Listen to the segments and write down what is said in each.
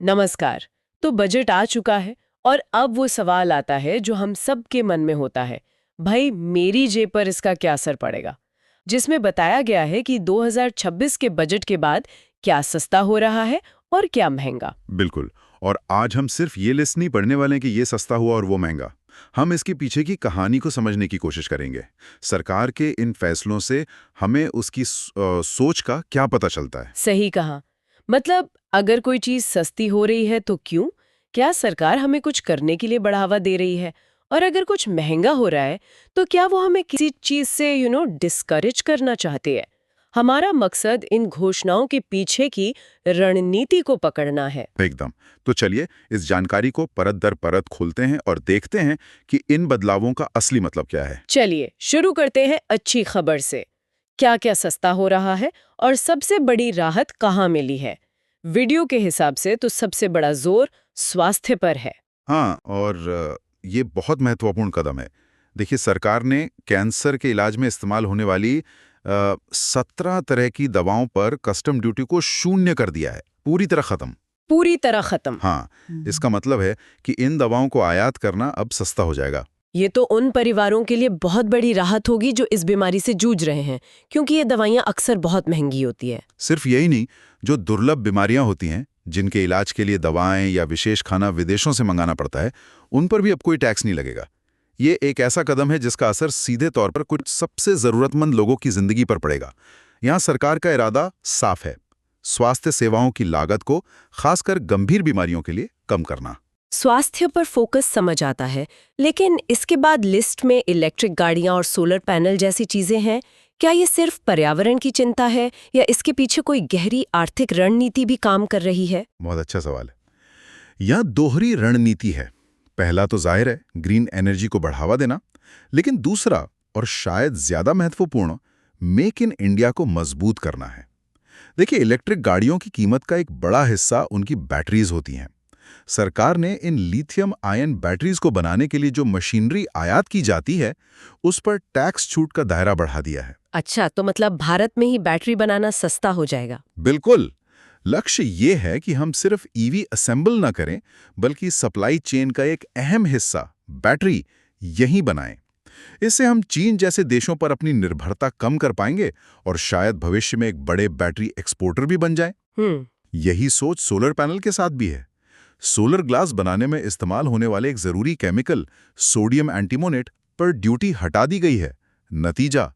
नमस्कार। तो बजट आ चुका है और अब वो सवाल आता है जो हम सबके मन में होता है, भाई मेरी जेब पर इसका क्या असर पड़ेगा। जिसमें बताया गया है कि 2026 के बजट के बाद क्या सस्ता हो रहा है और क्या महंगा। बिल्कुल। और आज हम सिर्फ ये लिस्ट नहीं पढ़ने वाले हैं कि ये सस्ता हुआ और वो महंगा। हम इसके पीछे की कहानी को समझने की कोशिश करेंगे। सरकार के इन फैसलों से हमें उसकी सोच का क्या पता चलता है। सही कहा। मतलब अगर कोई चीज सस्ती हो रही है तो क्यों? क्या सरकार हमें कुछ करने के लिए बढ़ावा दे रही है? और अगर कुछ महंगा हो रहा है तो क्या वो हमें किसी चीज से डिस्करेज करना चाहते हैं? हमारा मकसद इन घोषणाओं के पीछे की रणनीति को पकड़ना है। एकदम। तो चलिए इस जानकारी को परत दर परत खोलते हैं और देखते हैं कि इन बदलावों का असली मतलब क्या है। चलिए शुरू करते हैं अच्छी खबर से। क्या क्या सस्ता हो रहा है और सबसे बड़ी राहत कहाँ मिली है? वीडियो के हिसाब से तो सबसे बड़ा जोर स्वास्थ्य पर है। हाँ, और ये बहुत महत्वपूर्ण कदम है। देखिए, सरकार ने कैंसर के इलाज में इस्तेमाल होने वाली 17 तरह की दवाओं पर कस्टम ड्यूटी को शून्य कर दिया है, पूरी तरह खत्म। पूरी तरह खत्म। हाँ, इसका मतलब है कि इन दवाओं को आयात करना अब सस्ता हो जाएगा। ये तो उन परिवारों के लिए बहुत बड़ी राहत होगी जो इस बीमारी से जूझ रहे हैं, क्योंकि ये दवाइयाँ अक्सर बहुत महंगी होती है। सिर्फ यही नहीं, जो दुर्लभ बीमारियां होती हैं, जिनके इलाज के लिए दवाएं या विशेष खाना विदेशों से मंगाना पड़ता है, उन पर भी अब कोई टैक्स नहीं लगेगा। ये एक ऐसा कदम है जिसका असर सीधे तौर पर कुछ सबसे जरूरतमंद लोगों की जिंदगी पर पड़ेगा। यहाँ सरकार का इरादा साफ है, स्वास्थ्य सेवाओं की लागत को खासकर गंभीर बीमारियों के लिए कम करना। स्वास्थ्य पर फोकस समझ आता है, लेकिन इसके बाद लिस्ट में इलेक्ट्रिक गाड़ियां और सोलर पैनल जैसी चीजें हैं। क्या ये सिर्फ पर्यावरण की चिंता है या इसके पीछे कोई गहरी आर्थिक रणनीति भी काम कर रही है? बहुत अच्छा सवाल है। यह दोहरी रणनीति है। पहला तो जाहिर है ग्रीन एनर्जी को बढ़ावा देना, लेकिन दूसरा और शायद ज्यादा महत्वपूर्ण, मेक इन इंडिया को मजबूत करना है। देखिए, इलेक्ट्रिक गाड़ियों की कीमत का एक बड़ा हिस्सा उनकी बैटरीज होती हैं। सरकार ने इन लिथियम आयन बैटरीज को बनाने के लिए जो मशीनरी आयात की जाती है, उस पर टैक्स छूट का दायरा बढ़ा दिया है। अच्छा, तो मतलब भारत में ही बैटरी बनाना सस्ता हो जाएगा। बिल्कुल। लक्ष्य ये है कि हम सिर्फ ईवी असेंबल ना करें, बल्कि सप्लाई चेन का एक अहम हिस्सा बैटरी यहीं बनाएं। इससे हम चीन जैसे देशों पर अपनी निर्भरता कम कर पाएंगे और शायद भविष्य में एक बड़े बैटरी एक्सपोर्टर भी बन जाएं। यही सोच सोलर पैनल के साथ भी है। सोलर ग्लास बनाने में इस्तेमाल होने वाले एक जरूरी केमिकल सोडियम एंटीमोनेट पर ड्यूटी हटा दी गई है। नतीजा,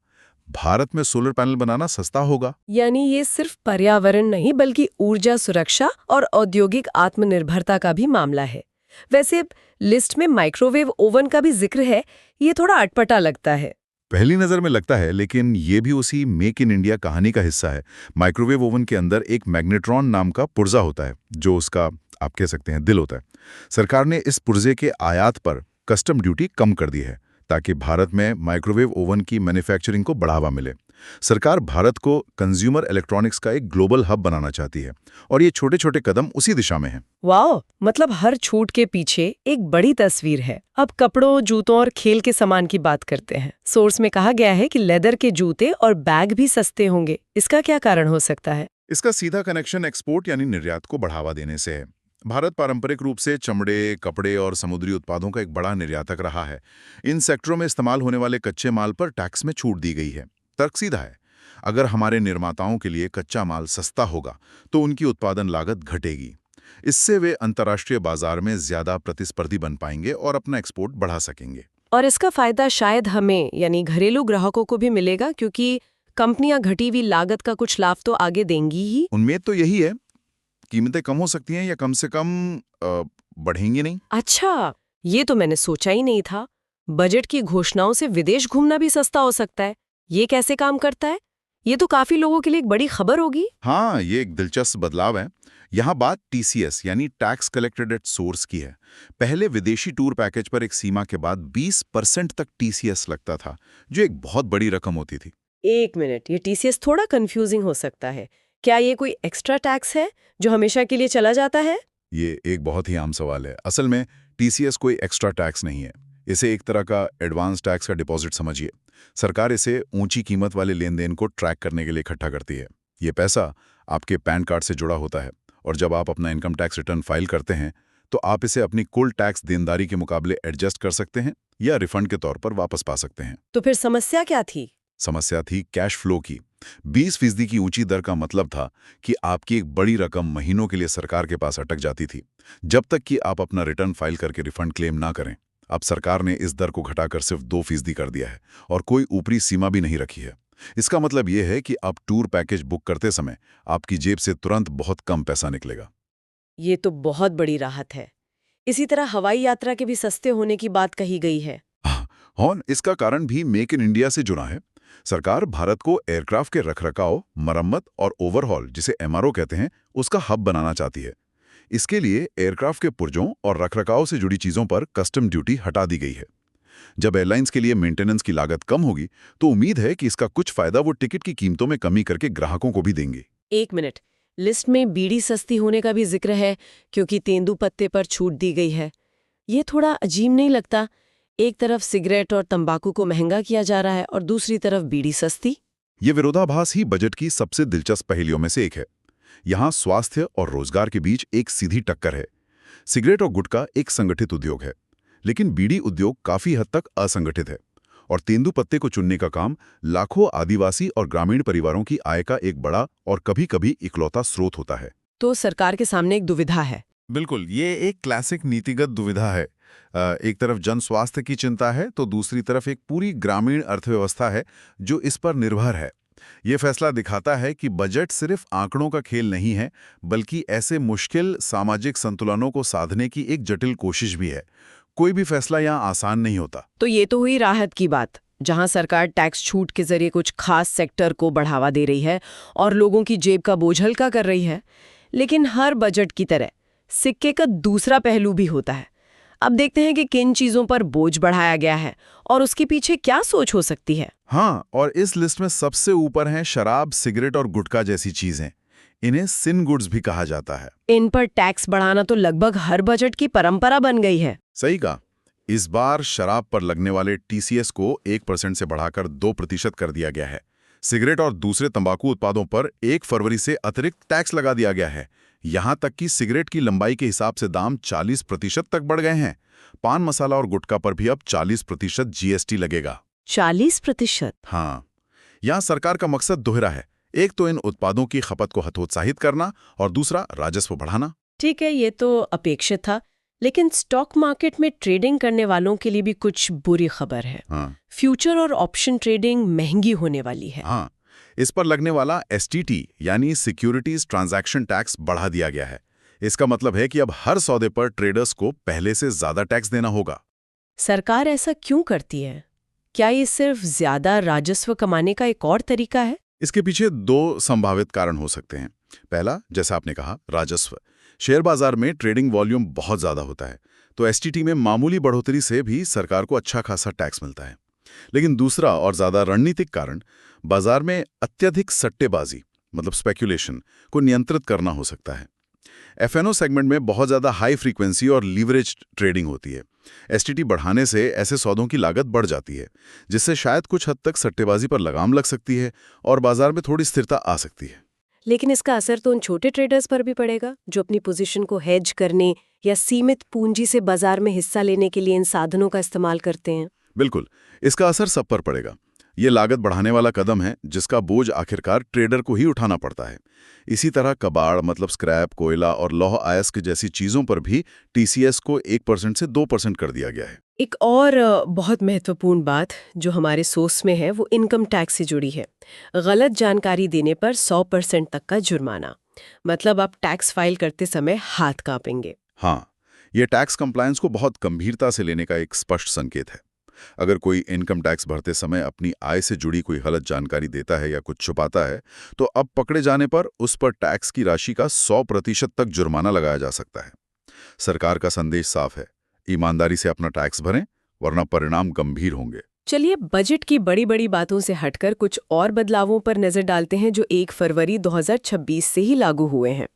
भारत में सोलर पैनल बनाना सस्ता होगा। यानी ये सिर्फ पर्यावरण नहीं बल्कि ऊर्जा सुरक्षा और औद्योगिक आत्मनिर्भरता का भी मामला है। वैसे लिस्ट में माइक्रोवेव ओवन का भी जिक्र है, ये थोड़ा अटपटा लगता है। पहली नजर में लगता है, लेकिन ये भी उसी मेक इन इंडिया कहानी का हिस्सा है। माइक्रोवेव ओवन के अंदर एक मैग्नेट्रॉन नाम का पुर्जा होता है, जो उसका आप कह सकते हैं दिल होता है। सरकार ने इस पुर्जे के आयात पर कस्टम ड्यूटी कम कर दी है, ताकि भारत में माइक्रोवेव ओवन की मैन्युफैक्चरिंग को बढ़ावा मिले। सरकार भारत को कंज्यूमर इलेक्ट्रॉनिक्स का एक ग्लोबल हब बनाना चाहती है, और ये छोटे छोटे कदम उसी दिशा में हैं। वाह, मतलब हर छूट के पीछे एक बड़ी तस्वीर है। अब कपड़ों, जूतों और खेल के सामान की बात करते हैं। सोर्स में कहा गया है कि लेदर के जूते और बैग भी सस्ते होंगे। इसका क्या कारण हो सकता है? इसका सीधा कनेक्शन एक्सपोर्ट यानी निर्यात को बढ़ावा देने से है। भारत पारंपरिक रूप से चमड़े, कपड़े और समुद्री उत्पादों का एक बड़ा निर्यातक रहा है। इन सेक्टरों में इस्तेमाल होने वाले कच्चे माल पर टैक्स में छूट दी गई है। तर्क सीधा है, अगर हमारे निर्माताओं के लिए कच्चा माल सस्ता होगा तो उनकी उत्पादन लागत घटेगी। इससे वे अंतर्राष्ट्रीय बाजार में ज्यादा प्रतिस्पर्धी बन पाएंगे और अपना एक्सपोर्ट बढ़ा सकेंगे। और इसका फायदा शायद हमें यानी घरेलू ग्राहकों को भी मिलेगा, क्योंकि कंपनियां घटी हुई लागत का कुछ लाभ तो आगे देंगी ही। उम्मीद तो यही है, कीमतें कम हो सकती हैं या कम से कम बढ़ेंगी नहीं। अच्छा, ये तो मैंने सोचा ही नहीं था। बजट की घोषणाओं से विदेश घूमना भी सस्ता हो सकता है। ये कैसे काम करता है? ये तो काफी लोगों के लिए एक बड़ी खबर होगी। हाँ, ये एक दिलचस्प बदलाव है। यहाँ बात टीसीएस यानी टैक्स कलेक्टेड एट सोर्स की है। पहले विदेशी टूर पैकेज पर एक सीमा के बाद 20% तक टीसीएस लगता था, जो एक बहुत बड़ी रकम होती थी। एक मिनट, ये टीसीएस थोड़ा कंफ्यूजिंग हो सकता है। क्या ये कोई एक्स्ट्रा टैक्स है जो हमेशा के लिए चला जाता है? ये एक बहुत ही आम सवाल है। असल में टीसीएस कोई एक्स्ट्रा टैक्स नहीं है। इसे एक तरह का एडवांस टैक्स का डिपॉजिट समझिए। सरकार इसे ऊंची कीमत वाले लेन देन को ट्रैक करने के लिए इकट्ठा करती है। ये पैसा आपके पैन कार्ड से जुड़ा होता है और जब आप अपना इनकम टैक्स रिटर्न फाइल करते हैं तो आप इसे अपनी कुल टैक्स देनदारी के मुकाबले एडजस्ट कर सकते हैं या रिफंड के तौर पर वापस पा सकते हैं। तो फिर समस्या क्या थी? समस्या थी कैश फ्लो की। 20% की ऊंची दर का मतलब था कि आपकी एक बड़ी रकम महीनों के लिए सरकार के पास अटक जाती थी, जब तक कि आप अपना रिटर्न फाइल करके रिफंड क्लेम ना करें। अब सरकार ने इस दर को घटाकर सिर्फ 2% कर दिया है और कोई ऊपरी सीमा भी नहीं रखी है। इसका मतलब यह है कि आप टूर पैकेज बुक करते समय आपकी जेब से तुरंत बहुत कम पैसा निकलेगा। ये तो बहुत बड़ी राहत है। इसी तरह हवाई यात्रा के भी सस्ते होने की बात कही गई है। हाँ, इसका कारण भी मेक इन इंडिया से जुड़ा है। सरकार भारत को एयरक्राफ्ट के रखरखाव, मरम्मत और ओवरहॉल, जिसे एमआरओ कहते हैं, उसका हब बनाना चाहती है। इसके लिए एयरक्राफ्ट के पुर्जों और रखरखाव से जुड़ी चीजों पर कस्टम ड्यूटी हटा दी गई है। जब एयरलाइंस के लिए मेंटेनेंस की लागत कम होगी तो उम्मीद है कि इसका कुछ फायदा वो टिकट की कीमतों में कमी करके ग्राहकों को भी देंगे। एक मिनट, लिस्ट में बीड़ी सस्ती होने का भी जिक्र है क्योंकि तेंदुपत्ते पर छूट दी गई है। ये थोड़ा अजीब नहीं लगता? एक तरफ सिगरेट और तंबाकू को महंगा किया जा रहा है और दूसरी तरफ बीड़ी सस्ती। ये विरोधाभास ही बजट की सबसे दिलचस्प पहेलियों में से एक है। यहाँ स्वास्थ्य और रोजगार के बीच एक सीधी टक्कर है। सिगरेट और गुटखा एक संगठित उद्योग है, लेकिन बीड़ी उद्योग काफी हद तक असंगठित है और तेंदुपत्ते को चुनने का काम लाखों आदिवासी और ग्रामीण परिवारों की आय का एक बड़ा और कभी-कभी इकलौता स्रोत होता है। तो सरकार के सामने एक दुविधा है। बिल्कुल, ये एक क्लासिक नीतिगत दुविधा है। एक तरफ जन स्वास्थ्य की चिंता है तो दूसरी तरफ एक पूरी ग्रामीण अर्थव्यवस्था है जो इस पर निर्भर है। ये फैसला दिखाता है कि बजट सिर्फ आंकड़ों का खेल नहीं है, बल्कि ऐसे मुश्किल सामाजिक संतुलनों को साधने की एक जटिल कोशिश भी है। कोई भी फैसला यहाँ आसान नहीं होता। तो ये तो हुई राहत की बात, जहां सरकार टैक्स छूट के जरिए कुछ खास सेक्टर को बढ़ावा दे रही है और लोगों की जेब का बोझ हल्का कर रही है। लेकिन हर बजट की तरह सिक्के का दूसरा पहलू भी होता है। अब देखते हैं कि किन चीजों पर बोझ बढ़ाया गया है और उसके पीछे क्या सोच हो सकती है। हाँ, और इस लिस्ट में सबसे ऊपर हैं शराब, सिगरेट और गुटखा जैसी चीजें। इन्हें सिन गुड्स भी कहा जाता है। इन पर टैक्स बढ़ाना तो लगभग हर बजट की परंपरा बन गई है। सही कहा। इस बार शराब पर लगने वाले टीसीएस को 1% से बढ़ाकर 2% कर दिया गया है। सिगरेट और दूसरे तंबाकू उत्पादों पर 1 फरवरी से अतिरिक्त टैक्स लगा दिया गया है। यहाँ तक कि सिगरेट की लंबाई के हिसाब से दाम 40% तक बढ़ गए हैं। पान मसाला और गुटखा पर भी अब 40% जीएसटी लगेगा। 40%? हाँ, यहाँ सरकार का मकसद दोहरा है। एक तो इन उत्पादों की खपत को हतोत्साहित करना और दूसरा राजस्व बढ़ाना। ठीक है, ये तो अपेक्षित था। लेकिन स्टॉक मार्केट में ट्रेडिंग करने वालों के लिए भी कुछ बुरी खबर है। हाँ। फ्यूचर और ऑप्शन ट्रेडिंग महंगी होने वाली है। हाँ, इस पर लगने वाला एसटीटी यानी सिक्योरिटीज ट्रांजैक्शन टैक्स बढ़ा दिया गया है। इसका मतलब है कि अब हर सौदे पर ट्रेडर्स को पहले से ज्यादा टैक्स देना होगा। सरकार ऐसा क्यों करती है? क्या ये सिर्फ ज्यादा राजस्व कमाने का एक और तरीका है? इसके पीछे 2 संभावित कारण हो सकते हैं। पहला, जैसा आपने कहा, राजस्व। शेयर बाजार में ट्रेडिंग वॉल्यूम बहुत ज्यादा होता है, तो एसटीटी में मामूली बढ़ोतरी से भी सरकार को अच्छा खासा टैक्स मिलता है। लेकिन दूसरा और ज्यादा रणनीतिक कारण, बाजार में अत्यधिक सट्टेबाजी मतलब स्पेक्यूलेशन को नियंत्रित करना हो सकता है। एफएनओ सेगमेंट में बहुत ज्यादा हाई फ्रीक्वेंसी और लीवरेज ट्रेडिंग होती है। एसटीटी बढ़ाने से ऐसे सौदों की लागत बढ़ जाती है, जिससे शायद कुछ हद तक सट्टेबाजी पर लगाम लग सकती है और बाजार में थोड़ी स्थिरता आ सकती है। लेकिन इसका असर तो उन छोटे ट्रेडर्स पर भी पड़ेगा जो अपनी पोजीशन को हेज करने या सीमित पूंजी से बाजार में हिस्सा लेने के लिए इन साधनों का इस्तेमाल करते हैं। बिल्कुल, इसका असर सब पर पड़ेगा। ये लागत बढ़ाने वाला कदम है जिसका बोझ आखिरकार ट्रेडर को ही उठाना पड़ता है। इसी तरह कबाड़ मतलब स्क्रैप, कोयला और लौह अयस्क जैसी चीजों पर भी टीसीएस को 1% से 2% कर दिया गया है। एक और बहुत महत्वपूर्ण बात जो हमारे सोर्स में है वो इनकम टैक्स से जुड़ी है। गलत जानकारी देने पर 100% तक का जुर्माना। मतलब आप टैक्स फाइल करते समय हाथ कांपेंगे। हाँ, ये टैक्स कंप्लायंस को बहुत गंभीरता से लेने का एक स्पष्ट संकेत है। अगर कोई इनकम टैक्स भरते समय अपनी आय से जुड़ी कोई गलत जानकारी देता है या कुछ छुपाता है, तो अब पकड़े जाने पर उस पर टैक्स की राशि का 100% तक जुर्माना लगाया जा सकता है। सरकार का संदेश साफ है, ईमानदारी से अपना टैक्स भरें वरना परिणाम गंभीर होंगे। चलिए बजट की बड़ी बड़ी बातों से हटकर कुछ और बदलावों पर नजर डालते हैं जो 1 फरवरी 2026 से ही लागू हुए हैं।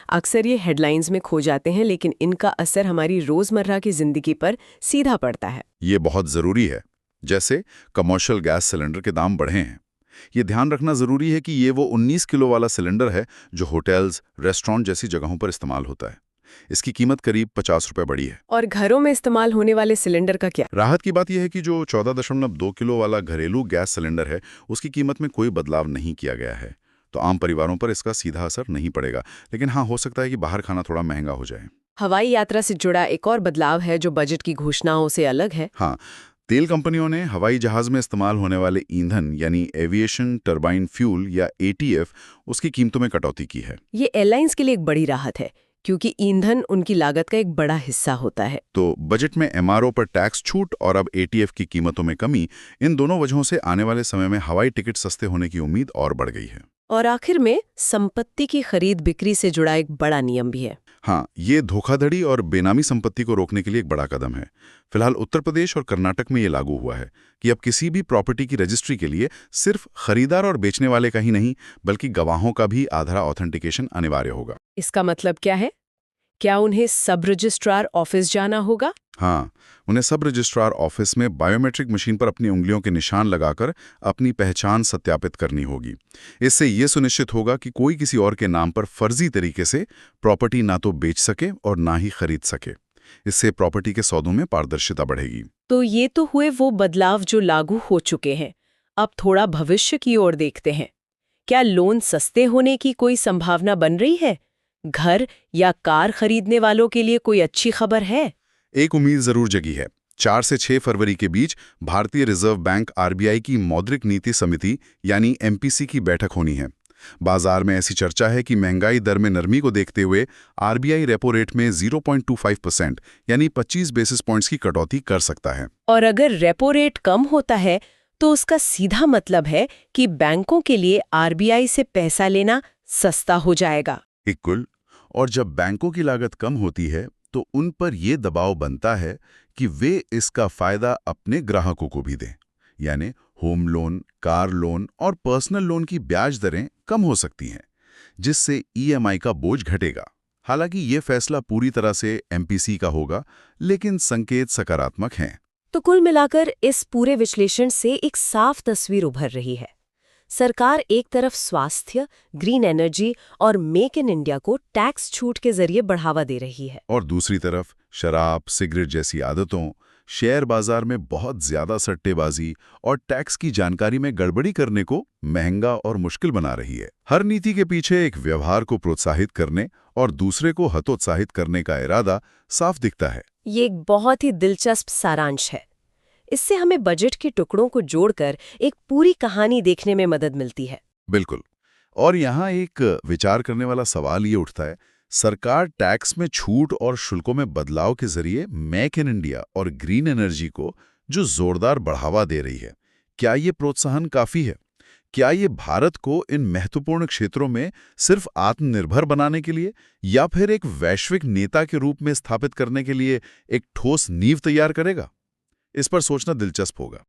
अक्सर ये हेडलाइंस में खो जाते हैं, लेकिन इनका असर हमारी रोजमर्रा की जिंदगी पर सीधा पड़ता है। ये बहुत जरूरी है। जैसे कमर्शियल गैस सिलेंडर के दाम बढ़े हैं। ये ध्यान रखना ज़रूरी है कि ये वो 19 किलो वाला सिलेंडर है जो होटल्स, रेस्टोरेंट जैसी जगहों पर इस्तेमाल होता है। इसकी कीमत करीब 50 रुपये बढ़ी है। और घरों में इस्तेमाल होने वाले सिलेंडर का क्या? राहत की बात यह है कि जो 14.2 किलो वाला घरेलू गैस सिलेंडर है, उसकी कीमत में कोई बदलाव नहीं किया गया है। तो आम परिवारों पर इसका सीधा असर नहीं पड़ेगा, लेकिन हाँ, हो सकता है कि बाहर खाना थोड़ा महंगा हो जाए। हवाई यात्रा से जुड़ा एक और बदलाव है जो बजट की घोषणाओं से अलग है। हाँ, तेल कंपनियों ने हवाई जहाज में इस्तेमाल होने वाले ईंधन यानी एविएशन टरबाइन फ्यूल या एटीएफ, उसकी कीमतों में कटौती की है। ये एयरलाइंस के लिए एक बड़ी राहत है क्योंकि ईंधन उनकी लागत का एक बड़ा हिस्सा होता है। तो बजट में एमआरओ पर टैक्स छूट और अब एटीएफ की कीमतों में कमी, इन दोनों वजहों से आने वाले समय में हवाई टिकट सस्ते होने की उम्मीद और बढ़ गई है। और आखिर में संपत्ति की खरीद बिक्री से जुड़ा एक बड़ा नियम भी है। हाँ, ये धोखाधड़ी और बेनामी संपत्ति को रोकने के लिए एक बड़ा कदम है। फिलहाल उत्तर प्रदेश और कर्नाटक में ये लागू हुआ है कि अब किसी भी प्रॉपर्टी की रजिस्ट्री के लिए सिर्फ खरीदार और बेचने वाले का ही नहीं, बल्कि गवाहों का भी आधार ऑथेंटिकेशन अनिवार्य होगा। इसका मतलब क्या है? क्या उन्हें सब रजिस्ट्रार ऑफिस जाना होगा? हाँ, उन्हें सब रजिस्ट्रार ऑफिस में बायोमेट्रिक मशीन पर अपनी उंगलियों के निशान लगाकर अपनी पहचान सत्यापित करनी होगी। इससे ये सुनिश्चित होगा कि कोई किसी और के नाम पर फर्जी तरीके से प्रॉपर्टी ना तो बेच सके और ना ही खरीद सके। इससे प्रॉपर्टी के सौदों में पारदर्शिता बढ़ेगी। तो ये तो हुए वो बदलाव जो लागू हो चुके हैं। अब थोड़ा भविष्य की ओर देखते हैं। क्या लोन सस्ते होने की कोई संभावना बन रही है? घर या कार खरीदने वालों के लिए कोई अच्छी खबर है? एक उम्मीद जरूर जगी है। 4 से 6 फरवरी के बीच भारतीय रिजर्व बैंक आरबीआई की मौद्रिक नीति समिति यानी एमपीसी की बैठक होनी है। बाजार में ऐसी चर्चा है कि महंगाई दर में नरमी को देखते हुए आरबीआई रेपो रेट में 0.25% यानी 25 बेसिस पॉइंट्स की कटौती कर सकता है। और अगर रेपो रेट कम होता है तो उसका सीधा मतलब है कि बैंकों के लिए आरबीआई से पैसा लेना सस्ता हो जाएगा। बिल्कुल। और जब बैंकों की लागत कम होती है तो उन पर यह दबाव बनता है कि वे इसका फायदा अपने ग्राहकों को भी दें। यानी होम लोन, कार लोन और पर्सनल लोन की ब्याज दरें कम हो सकती हैं, जिससे ईएमआई का बोझ घटेगा। हालांकि ये फैसला पूरी तरह से एमपीसी का होगा, लेकिन संकेत सकारात्मक हैं। तो कुल मिलाकर इस पूरे विश्लेषण से एक साफ तस्वीर उभर रही है। सरकार एक तरफ स्वास्थ्य, ग्रीन एनर्जी और मेक इन इंडिया को टैक्स छूट के जरिए बढ़ावा दे रही है, और दूसरी तरफ शराब, सिगरेट जैसी आदतों, शेयर बाजार में बहुत ज्यादा सट्टेबाजी और टैक्स की जानकारी में गड़बड़ी करने को महंगा और मुश्किल बना रही है। हर नीति के पीछे एक व्यवहार को प्रोत्साहित करने और दूसरे को हतोत्साहित करने का इरादा साफ दिखता है। ये एक बहुत ही दिलचस्प सारांश है। इससे हमें बजट के टुकड़ों को जोड़कर एक पूरी कहानी देखने में मदद मिलती है। बिल्कुल। और यहाँ एक विचार करने वाला सवाल ये उठता है, सरकार टैक्स में छूट और शुल्कों में बदलाव के जरिए मेक इन इंडिया और ग्रीन एनर्जी को जो जोरदार बढ़ावा दे रही है, क्या ये प्रोत्साहन काफी है? क्या ये भारत को इन महत्वपूर्ण क्षेत्रों में सिर्फ आत्मनिर्भर बनाने के लिए या फिर एक वैश्विक नेता के रूप में स्थापित करने के लिए एक ठोस नींव तैयार करेगा? इस पर सोचना दिलचस्प होगा।